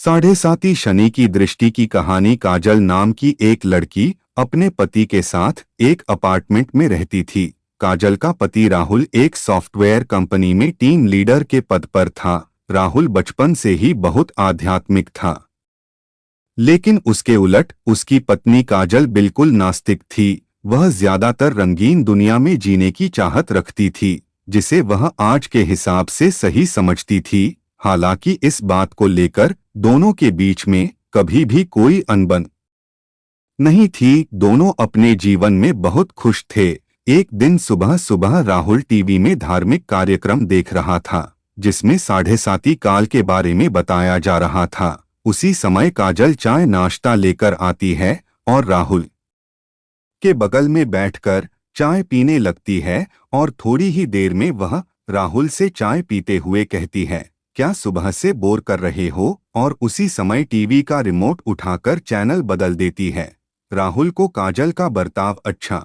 साढ़े साती शनि की दृष्टि की कहानी। काजल नाम की एक लड़की अपने पति के साथ एक अपार्टमेंट में रहती थी। काजल का पति राहुल एक सॉफ्टवेयर कंपनी में टीम लीडर के पद पर था। राहुल बचपन से ही बहुत आध्यात्मिक था, लेकिन उसके उलट उसकी पत्नी काजल बिल्कुल नास्तिक थी। वह ज्यादातर रंगीन दुनिया में जीने की चाहत रखती थी, जिसे वह आज के हिसाब से सही समझती थी। हालांकि इस बात को लेकर दोनों के बीच में कभी भी कोई अनबन नहीं थी। दोनों अपने जीवन में बहुत खुश थे। एक दिन सुबह सुबह राहुल टीवी में धार्मिक कार्यक्रम देख रहा था, जिसमें साढ़े साती काल के बारे में बताया जा रहा था। उसी समय काजल चाय नाश्ता लेकर आती है और राहुल के बगल में बैठकर चाय पीने लगती है और थोड़ी ही देर में वह राहुल से चाय पीते हुए कहती है, क्या सुबह से बोर कर रहे हो? और उसी समय टीवी का रिमोट उठाकर चैनल बदल देती है। राहुल को काजल का बर्ताव अच्छा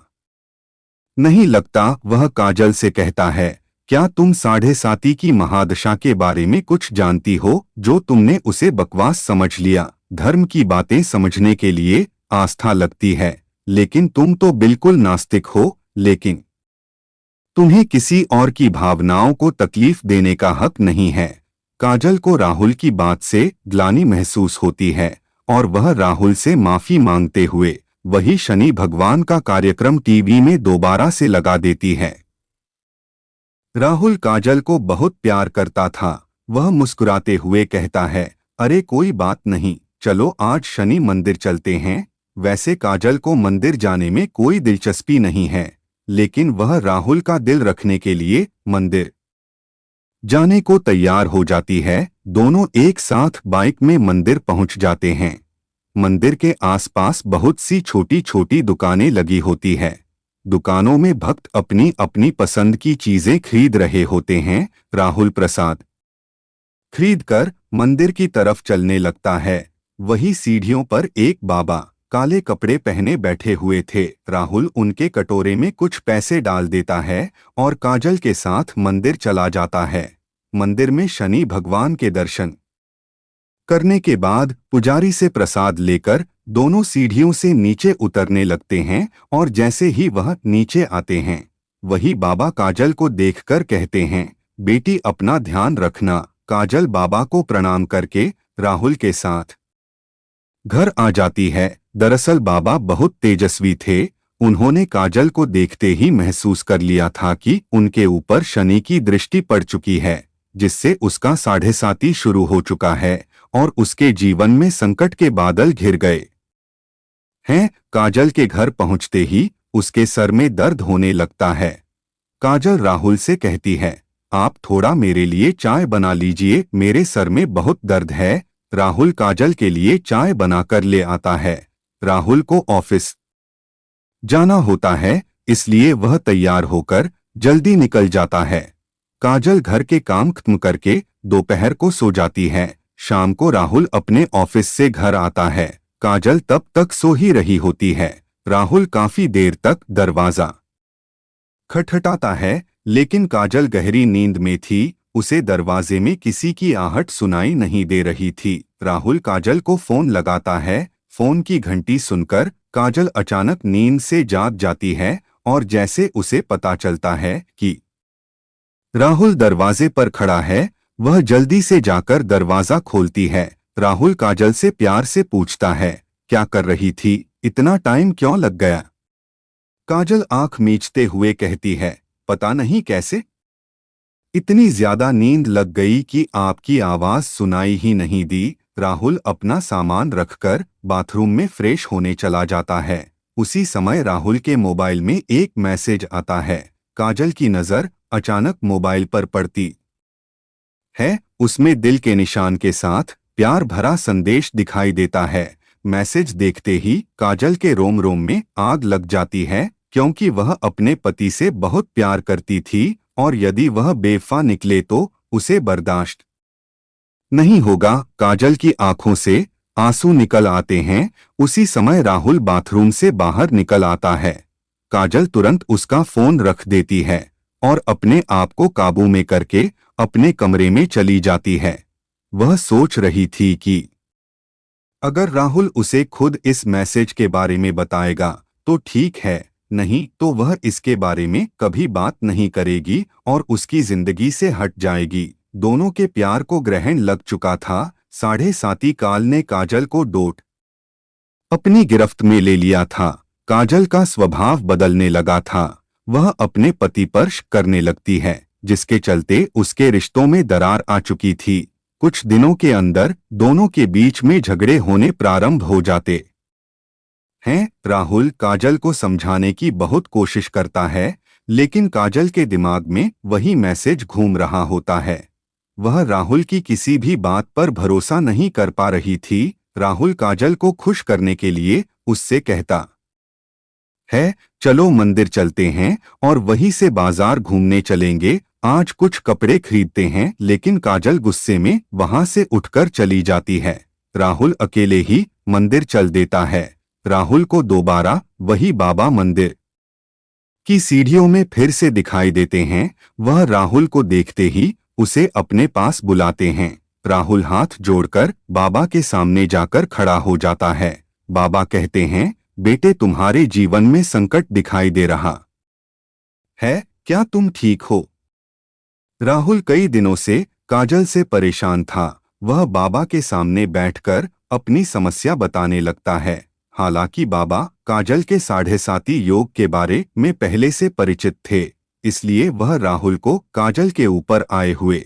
नहीं लगता। वह काजल से कहता है, क्या तुम साढ़े साती की महादशा के बारे में कुछ जानती हो? जो तुमने उसे बकवास समझ लिया। धर्म की बातें समझने के लिए आस्था लगती है, लेकिन तुम तो बिल्कुल नास्तिक हो। लेकिन तुम्हें किसी और की भावनाओं को तकलीफ देने का हक नहीं है। काजल को राहुल की बात से ग्लानि महसूस होती है और वह राहुल से माफी मांगते हुए वही शनि भगवान का कार्यक्रम टीवी में दोबारा से लगा देती है। राहुल काजल को बहुत प्यार करता था। वह मुस्कुराते हुए कहता है, अरे कोई बात नहीं, चलो आज शनि मंदिर चलते हैं। वैसे काजल को मंदिर जाने में कोई दिलचस्पी नहीं है, लेकिन वह राहुल का दिल रखने के लिए मंदिर जाने को तैयार हो जाती है। दोनों एक साथ बाइक में मंदिर पहुंच जाते हैं। मंदिर के आसपास बहुत सी छोटी छोटी दुकानें लगी होती है। दुकानों में भक्त अपनी अपनी पसंद की चीजें खरीद रहे होते हैं। राहुल प्रसाद खरीदकर मंदिर की तरफ चलने लगता है। वही सीढ़ियों पर एक बाबा काले कपड़े पहने बैठे हुए थे। राहुल उनके कटोरे में कुछ पैसे डाल देता है और काजल के साथ मंदिर चला जाता है। मंदिर में शनि भगवान के दर्शन करने के बाद पुजारी से प्रसाद लेकर दोनों सीढ़ियों से नीचे उतरने लगते हैं और जैसे ही वह नीचे आते हैं, वही बाबा काजल को देखकर कहते हैं, बेटी अपना ध्यान रखना। काजल बाबा को प्रणाम करके राहुल के साथ घर आ जाती है। दरअसल बाबा बहुत तेजस्वी थे। उन्होंने काजल को देखते ही महसूस कर लिया था कि उनके ऊपर शनि की दृष्टि पड़ चुकी है, जिससे उसका साढ़े साती शुरू हो चुका है और उसके जीवन में संकट के बादल घिर गए हैं। काजल के घर पहुंचते ही उसके सर में दर्द होने लगता है। काजल राहुल से कहती है, आप थोड़ा मेरे लिए चाय बना लीजिए, मेरे सर में बहुत दर्द है। राहुल काजल के लिए चाय बनाकर ले आता है। राहुल को ऑफिस जाना होता है, इसलिए वह तैयार होकर जल्दी निकल जाता है। काजल घर के काम खत्म करके दोपहर को सो जाती है। शाम को राहुल अपने ऑफिस से घर आता है। काजल तब तक सो ही रही होती है। राहुल काफी देर तक दरवाजा खटखटाता है, लेकिन काजल गहरी नींद में थी। उसे दरवाजे में किसी की आहट सुनाई नहीं दे रही थी। राहुल काजल को फोन लगाता है। फोन की घंटी सुनकर काजल अचानक नींद से जाग जाती है और जैसे उसे पता चलता है कि राहुल दरवाजे पर खड़ा है, वह जल्दी से जाकर दरवाजा खोलती है। राहुल काजल से प्यार से पूछता है, क्या कर रही थी? इतना टाइम क्यों लग गया? काजल आंख मीचते हुए कहती है, पता नहीं कैसे इतनी ज्यादा नींद लग गई कि आपकी आवाज सुनाई ही नहीं दी। राहुल अपना सामान रखकर बाथरूम में फ्रेश होने चला जाता है। उसी समय राहुल के मोबाइल में एक मैसेज आता है। काजल की नजर अचानक मोबाइल पर पड़ती है। उसमें दिल के निशान के साथ प्यार भरा संदेश दिखाई देता है। मैसेज देखते ही काजल के रोम रोम में आग लग जाती है, क्योंकि वह अपने पति से बहुत प्यार करती थी और यदि वह बेवफा निकले तो उसे बर्दाश्त नहीं होगा। काजल की आंखों से आंसू निकल आते हैं। उसी समय राहुल बाथरूम से बाहर निकल आता है। काजल तुरंत उसका फोन रख देती है और अपने आप को काबू में करके अपने कमरे में चली जाती है। वह सोच रही थी कि अगर राहुल उसे खुद इस मैसेज के बारे में बताएगा तो ठीक है, नहीं तो वह इसके बारे में कभी बात नहीं करेगी और उसकी जिंदगी से हट जाएगी। दोनों के प्यार को ग्रहण लग चुका था। 7.5 काल ने काजल को डोट अपनी गिरफ्त में ले लिया था। काजल का स्वभाव बदलने लगा था। वह अपने पति पर शक करने लगती है, जिसके चलते उसके रिश्तों में दरार आ चुकी थी। कुछ दिनों के अंदर दोनों के बीच में झगड़े होने प्रारंभ हो जाते हैं। राहुल काजल को समझाने की बहुत कोशिश करता है, लेकिन काजल के दिमाग में वही मैसेज घूम रहा होता है। वह राहुल की किसी भी बात पर भरोसा नहीं कर पा रही थी। राहुल काजल को खुश करने के लिए उससे कहता है, चलो मंदिर चलते हैं और वहीं से बाजार घूमने चलेंगे, आज कुछ कपड़े खरीदते हैं। लेकिन काजल गुस्से में वहां से उठकर चली जाती है। राहुल अकेले ही मंदिर चल देता है। राहुल को दोबारा वही बाबा मंदिर की सीढ़ियों में फिर से दिखाई देते हैं। वह राहुल को देखते ही उसे अपने पास बुलाते हैं। राहुल हाथ जोड़कर बाबा के सामने जाकर खड़ा हो जाता है। बाबा कहते हैं, बेटे तुम्हारे जीवन में संकट दिखाई दे रहा है, क्या तुम ठीक हो? राहुल कई दिनों से काजल से परेशान था। वह बाबा के सामने बैठकर अपनी समस्या बताने लगता है। हालांकि बाबा काजल के 7.5 योग के बारे में पहले से परिचित थे, इसलिए वह राहुल को काजल के ऊपर आए हुए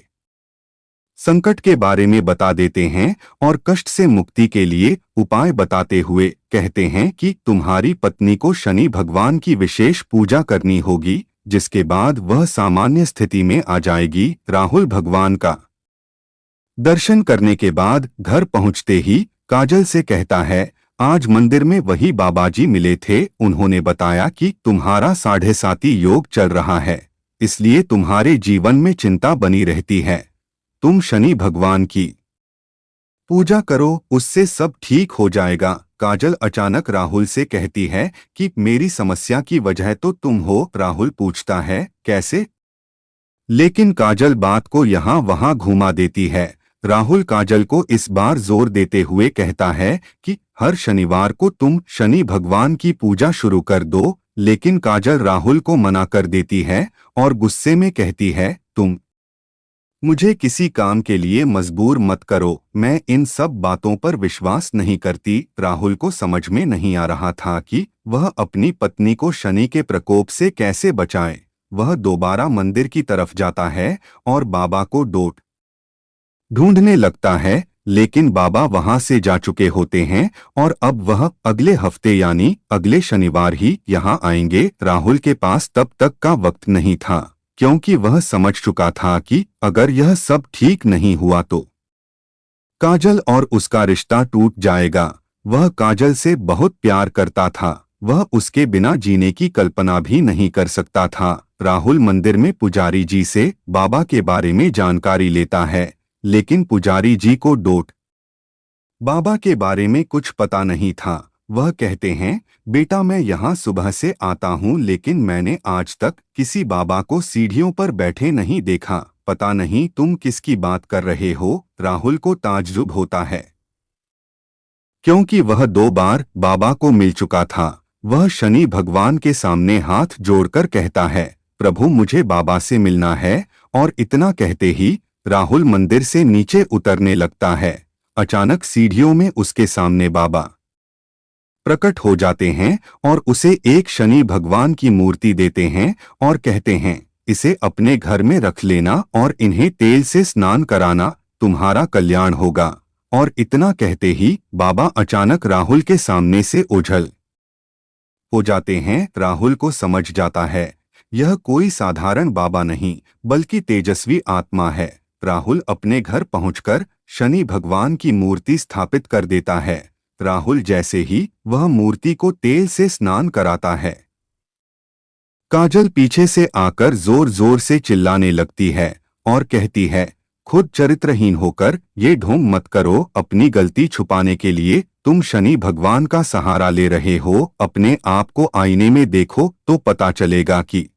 संकट के बारे में बता देते हैं और कष्ट से मुक्ति के लिए उपाय बताते हुए कहते हैं कि तुम्हारी पत्नी को शनि भगवान की विशेष पूजा करनी होगी, जिसके बाद वह सामान्य स्थिति में आ जाएगी। राहुल भगवान का दर्शन करने के बाद घर पहुंचते ही काजल से कहता है, आज मंदिर में वही बाबाजी मिले थे। उन्होंने बताया कि तुम्हारा 7.5 योग चल रहा है, इसलिए तुम्हारे जीवन में चिंता बनी रहती है। तुम शनि भगवान की पूजा करो, उससे सब ठीक हो जाएगा। काजल अचानक राहुल से कहती है कि मेरी समस्या की वजह तो तुम हो। राहुल पूछता है, कैसे? लेकिन काजल बात को यहाँ वहाँ घुमा देती है। राहुल काजल को इस बार जोर देते हुए कहता है कि हर शनिवार को तुम शनि भगवान की पूजा शुरू कर दो। लेकिन काजल राहुल को मना कर देती है और गुस्से में कहती है, तुम मुझे किसी काम के लिए मजबूर मत करो, मैं इन सब बातों पर विश्वास नहीं करती। राहुल को समझ में नहीं आ रहा था कि वह अपनी पत्नी को शनि के प्रकोप से कैसे बचाए। वह दोबारा मंदिर की तरफ जाता है और बाबा को ढूंढने लगता है, लेकिन बाबा वहां से जा चुके होते हैं और अब वह अगले हफ्ते यानी अगले शनिवार ही यहां आएंगे। राहुल के पास तब तक का वक्त नहीं था, क्योंकि वह समझ चुका था कि अगर यह सब ठीक नहीं हुआ तो काजल और उसका रिश्ता टूट जाएगा। वह काजल से बहुत प्यार करता था, वह उसके बिना जीने की कल्पना भी नहीं कर सकता था। राहुल मंदिर में पुजारी जी से बाबा के बारे में जानकारी लेता है, लेकिन पुजारी जी को बाबा के बारे में कुछ पता नहीं था। वह कहते हैं, बेटा मैं यहाँ सुबह से आता हूँ, लेकिन मैंने आज तक किसी बाबा को सीढ़ियों पर बैठे नहीं देखा। पता नहीं तुम किसकी बात कर रहे हो। राहुल को ताज्जुब होता है, क्योंकि वह 2 बार बाबा को मिल चुका था। वह शनि भगवान के सामने हाथ जोड़कर कहता है, प्रभु मुझे बाबा से मिलना है। और इतना कहते ही राहुल मंदिर से नीचे उतरने लगता है। अचानक सीढ़ियों में उसके सामने बाबा प्रकट हो जाते हैं और उसे एक शनि भगवान की मूर्ति देते हैं और कहते हैं, इसे अपने घर में रख लेना और इन्हें तेल से स्नान कराना, तुम्हारा कल्याण होगा। और इतना कहते ही बाबा अचानक राहुल के सामने से ओझल हो जाते हैं। राहुल को समझ जाता है यह कोई साधारण बाबा नहीं बल्कि तेजस्वी आत्मा है। राहुल अपने घर पहुंचकर शनि भगवान की मूर्ति स्थापित कर देता है। राहुल जैसे ही वह मूर्ति को तेल से स्नान कराता है, काजल पीछे से आकर जोर जोर से चिल्लाने लगती है और कहती है, खुद चरित्रहीन होकर ये ढोंग मत करो। अपनी गलती छुपाने के लिए तुम शनि भगवान का सहारा ले रहे हो। अपने आप को आईने में देखो तो पता चलेगा कि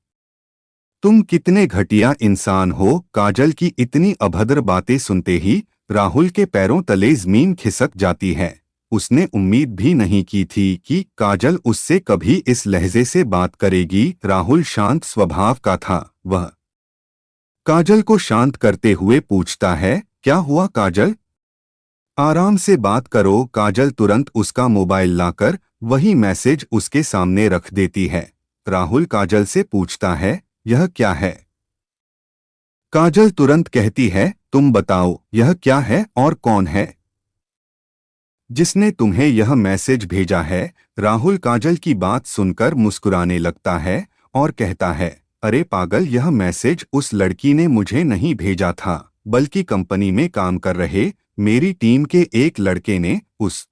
तुम कितने घटिया इंसान हो। काजल की इतनी अभद्र बातें सुनते ही राहुल के पैरों तले जमीन खिसक जाती है। उसने उम्मीद भी नहीं की थी कि काजल उससे कभी इस लहजे से बात करेगी। राहुल शांत स्वभाव का था। वह काजल को शांत करते हुए पूछता है, क्या हुआ काजल? आराम से बात करो। काजल तुरंत उसका मोबाइल लाकर वही मैसेज उसके सामने रख देती है। राहुल काजल से पूछता है, यह क्या है? काजल तुरंत कहती है, तुम बताओ यह क्या है और कौन है जिसने तुम्हें यह मैसेज भेजा है? राहुल काजल की बात सुनकर मुस्कुराने लगता है और कहता है, अरे पागल, यह मैसेज उस लड़की ने मुझे नहीं भेजा था, बल्कि कंपनी में काम कर रहे मेरी टीम के एक लड़के ने उस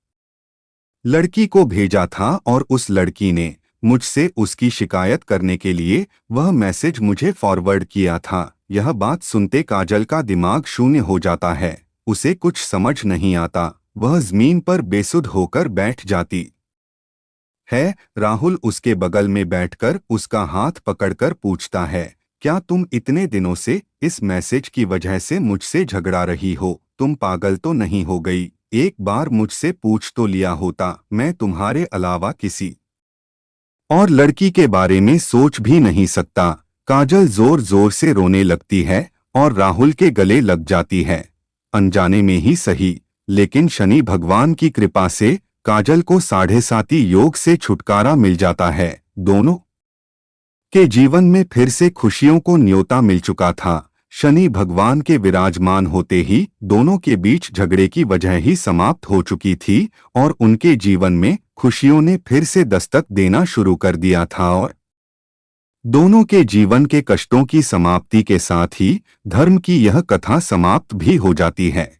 लड़की को भेजा था और उस लड़की ने मुझसे उसकी शिकायत करने के लिए वह मैसेज मुझे फॉरवर्ड किया था। यह बात सुनते काजल का दिमाग शून्य हो जाता है। उसे कुछ समझ नहीं आता। वह जमीन पर बेसुध होकर बैठ जाती है। राहुल उसके बगल में बैठकर उसका हाथ पकड़कर पूछता है, क्या तुम इतने दिनों से इस मैसेज की वजह से मुझसे झगड़ा रही हो? तुम पागल तो नहीं हो गई? एक बार मुझसे पूछ तो लिया होता। मैं तुम्हारे अलावा किसी और लड़की के बारे में सोच भी नहीं सकता। काजल जोर जोर से रोने लगती है और राहुल के गले लग जाती है। अनजाने में ही सही, लेकिन शनि भगवान की कृपा से काजल को 7.5 योग से छुटकारा मिल जाता है। दोनों के जीवन में फिर से खुशियों को न्योता मिल चुका था। शनि भगवान के विराजमान होते ही दोनों के बीच झगड़े की वजह ही समाप्त हो चुकी थी और उनके जीवन में खुशियों ने फिर से दस्तक देना शुरू कर दिया था और दोनों के जीवन के कष्टों की समाप्ति के साथ ही धर्म की यह कथा समाप्त भी हो जाती है।